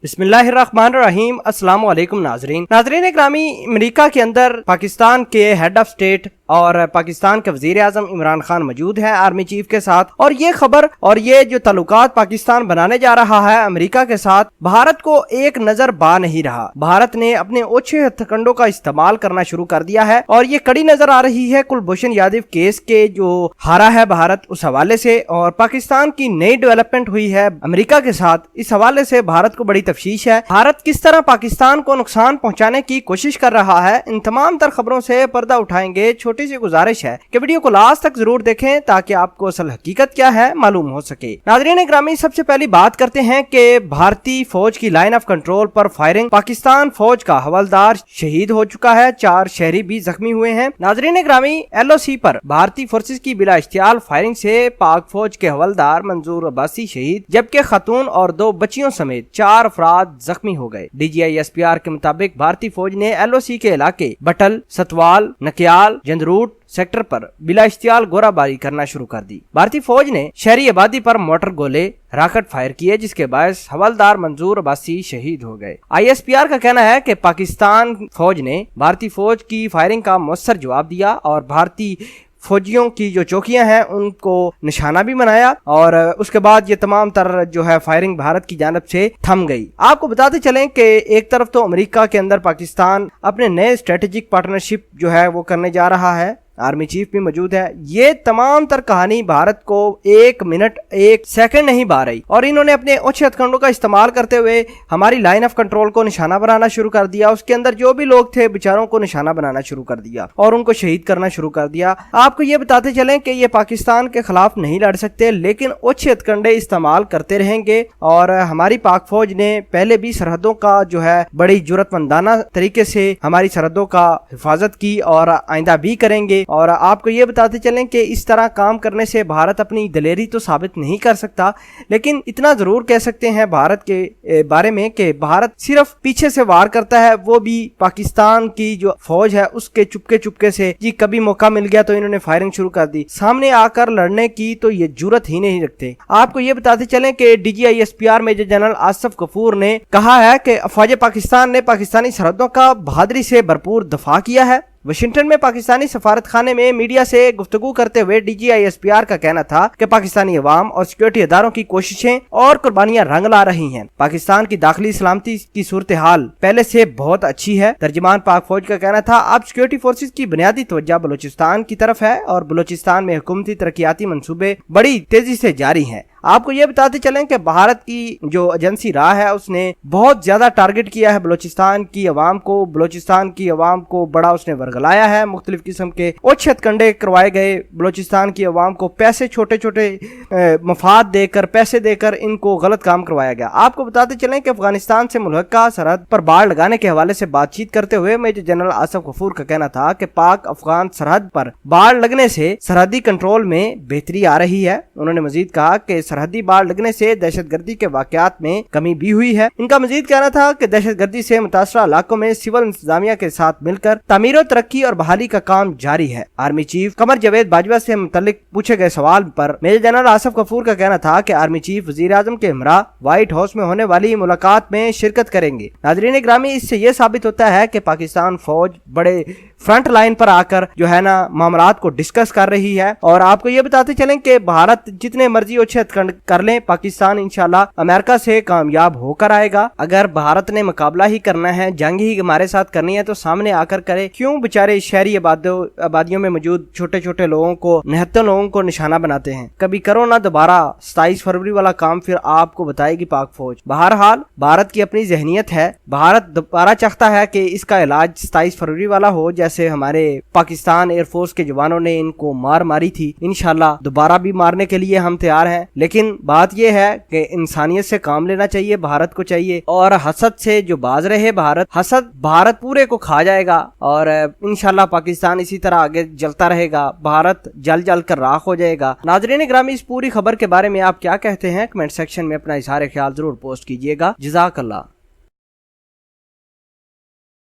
बिस्मिल्लाहिर्रहमानिर्रहीम। अस्सलाम वालेकुम नाजरीन ग्रामी, अमेरिका के अंदर पाकिस्तान के हेड ऑफ स्टेट और पाकिस्तान के वजीर आजम इमरान खान मौजूद हैं आर्मी चीफ के साथ, और ये खबर और ये जो ताल्लुकात पाकिस्तान बनाने जा रहा है अमेरिका के साथ, भारत को एक नजर बा नहीं रहा। भारत ने अपने ओछे हथकंडों का इस्तेमाल करना शुरू कर दिया है और ये कड़ी नजर आ रही है कुलभूषण यादव केस के जो हारा है भारत, उस हवाले से, और पाकिस्तान की नई डेवलपमेंट हुई है अमेरिका के साथ, इस हवाले से भारत को बड़ी तफ्शीश है। भारत किस तरह पाकिस्तान को नुकसान पहुंचाने की कोशिश कर रहा है, इन तमाम तर खबरों से पर्दा उठाएंगे। छोटी सी गुजारिश है कि वीडियो को लास्ट तक जरूर देखें ताकि आपको असल हकीकत क्या है मालूम हो सके। नाज़रीन ग्रामी, सबसे पहली बात करते हैं कि भारतीय फौज की लाइन ऑफ कंट्रोल पर फायरिंग, पाकिस्तान फौज का हवलदार शहीद हो चुका है, 4 शहरी भी जख्मी हुए हैं। नाज़रीन ग्रामी, LOC पर भारतीय फोर्सेज की बिला इख्तियार फायरिंग से पाक फौज के हवलदार मंजूर अब्बासी शहीद, जबकि खातून और 2 बच्चियों समेत 4 अफराद जख्मी हो गए। DGISPR के मुताबिक भारतीय फौज ने LOC के इलाके बटल, सतवाल, नकियाल, जंदरूट सेक्टर पर बिला इख्तियार गोराबारी करना शुरू कर दी। भारतीय फौज ने शहरी आबादी पर मोटर गोले, रॉकेट फायर किए, जिसके बायस हवलदार मंजूर अब्बासी शहीद हो गए। ISPR का कहना है कि पाकिस्तान फौज ने भारतीय फौज की फायरिंग का मुअस्सर जवाब दिया और भारतीय फौजियों की जो चौकियां हैं उनको निशाना भी बनाया, और उसके बाद ये तमाम तर जो है फायरिंग भारत की जानब से थम गई। आपको बताते चलें कि एक तरफ तो अमेरिका के अंदर पाकिस्तान अपने नए स्ट्रेटेजिक पार्टनरशिप जो है वो करने जा रहा है, आर्मी चीफ भी मौजूद है। ये तमाम तर कहानी भारत को 1 मिनट 1 सेकंड नहीं बा रही, और इन्होंने अपने ओछे हथकंडों का इस्तेमाल करते हुए हमारी लाइन ऑफ कंट्रोल को निशाना बनाना शुरू कर दिया। उसके अंदर जो भी लोग थे बेचारों को निशाना बनाना शुरू कर दिया और उनको शहीद करना शुरू कर दिया। आपको ये बताते चलें कि ये पाकिस्तान के खिलाफ नहीं लड़ सकते, लेकिन ओछे हथकंडे इस्तेमाल करते रहेंगे। और हमारी पाक फौज ने पहले भी सरहदों का जो है बड़ी जुर्रतमंदाना तरीके से हमारी सरहदों का हिफाजत की और आइंदा भी करेंगे। और आपको ये बताते चलें कि इस तरह काम करने से भारत अपनी दलेरी तो साबित नहीं कर सकता, लेकिन इतना जरूर कह सकते हैं भारत के बारे में कि भारत सिर्फ पीछे से वार करता है, वो भी पाकिस्तान की जो फौज है उसके चुपके चुपके से। जी कभी मौका मिल गया तो इन्होंने फायरिंग शुरू कर दी, सामने आकर लड़ने की तो ये जुर्रत ही नहीं रखते। आपको ये बताते चलें कि DGISPR major general Asif Ghafoor ने कहा है कि फौज पाकिस्तान ने पाकिस्तानी सरहदों का बहादुरी से भरपूर दफा किया है। वाशिंगटन में पाकिस्तानी सफारत खाने में मीडिया से गुफ्तगू करते हुए DGISPR का कहना था कि पाकिस्तानी अवाम और सिक्योरिटी इदारों की कोशिशें और कुर्बानियां रंग ला रही हैं। पाकिस्तान की दाखिली सलामती की सूरत हाल पहले से बहुत अच्छी है। तर्जुमान पाक फौज का कहना था, अब सिक्योरिटी फोर्सेज की बुनियादी तवज्जो बलूचिस्तान की तरफ है और बलूचिस्तान में हुकूमती तरक्याती मंसूबे बड़ी तेजी से जारी हैं। आपको ये बताते चलें कि भारत की जो एजेंसी राह है उसने बहुत ज्यादा टारगेट किया है बलूचिस्तान की अवाम को। बलूचिस्तान की अवाम को बड़ा उसने वर्गलाया है, मुख्तलिफ किस्म के ओछे हथकंडे करवाए गए। बलूचिस्तान की अवाम को पैसे छोटे छोटे मफाद देकर, पैसे देकर इनको गलत काम करवाया गया। आपको बताते चलें कि अफगानिस्तान से मुल्हका सरहद पर बाड़ लगाने के हवाले से बातचीत करते हुए मेजर जनरल आसिफ गफूर का कहना था कि पाक अफगान सरहद पर बाढ़ लगने से सरहदी कंट्रोल में बेहतरी आ रही है। उन्होंने मजीद कहा कि सरहदी बाढ़ लगने से दहशतगर्दी के वाकयात में कमी भी हुई है। इनका मजीद कहना था कि दहशतगर्दी से मुतासरा इलाकों में सिविल इंतजामिया के साथ मिलकर तामीर और तरक्की और बहाली का काम जारी है। आर्मी चीफ कमर जावेद बाजवा से मुतल्लिक पूछे गए सवाल पर मेजर जनरल आसिफ गफूर का कहना था कि आर्मी चीफ वजीर आजम के हमरा व्हाइट हाउस में होने वाली मुलाकात में शिरकत करेंगे। नाज़रीन ग्रामी, इससे यह साबित होता है कि पाकिस्तान फौज बड़े फ्रंट लाइन पर आकर जो है ना मामलात को डिस्कस कर रही है। और आपको ये बताते चलें कि भारत जितने मर्जी अच्छे हथकंड कर लें, पाकिस्तान इंशाल्लाह अमेरिका से कामयाब होकर आएगा। अगर भारत ने मुकाबला ही करना है, जंग ही हमारे साथ करनी है, तो सामने आकर करे। क्यों बेचारे शहरी आबादियों में मौजूद छोटे छोटे लोगों को, निहत्तर लोगों को निशाना बनाते हैं। कभी करो ना दोबारा 27 फरवरी वाला काम, फिर आपको बताएगी पाक फौज। बहरहाल भारत की अपनी जहनीत है, भारत दोबारा चाहता है कि इसका इलाज 27 फरवरी वाला हो, जैसे हमारे पाकिस्तान एयरफोर्स के जवानों ने इनको मार मारी थी। इंशाल्लाह दोबारा भी मारने के लिए हम तैयार हैं। लेकिन बात यह है कि इंसानियत से काम लेना चाहिए, भारत को चाहिए, और हसद से जो बाज रहे भारत, हसद भारत पूरे को खा जाएगा। और इंशाल्लाह पाकिस्तान इसी तरह आगे जलता रहेगा, भारत जल जल कर राख हो जाएगा। नाज़रीन ग्रामी, इस पूरी खबर के बारे में आप क्या कहते हैं? कमेंट सेक्शन में अपना इज़हार ख्याल जरूर पोस्ट कीजिएगा। जज़ाकल्लाह।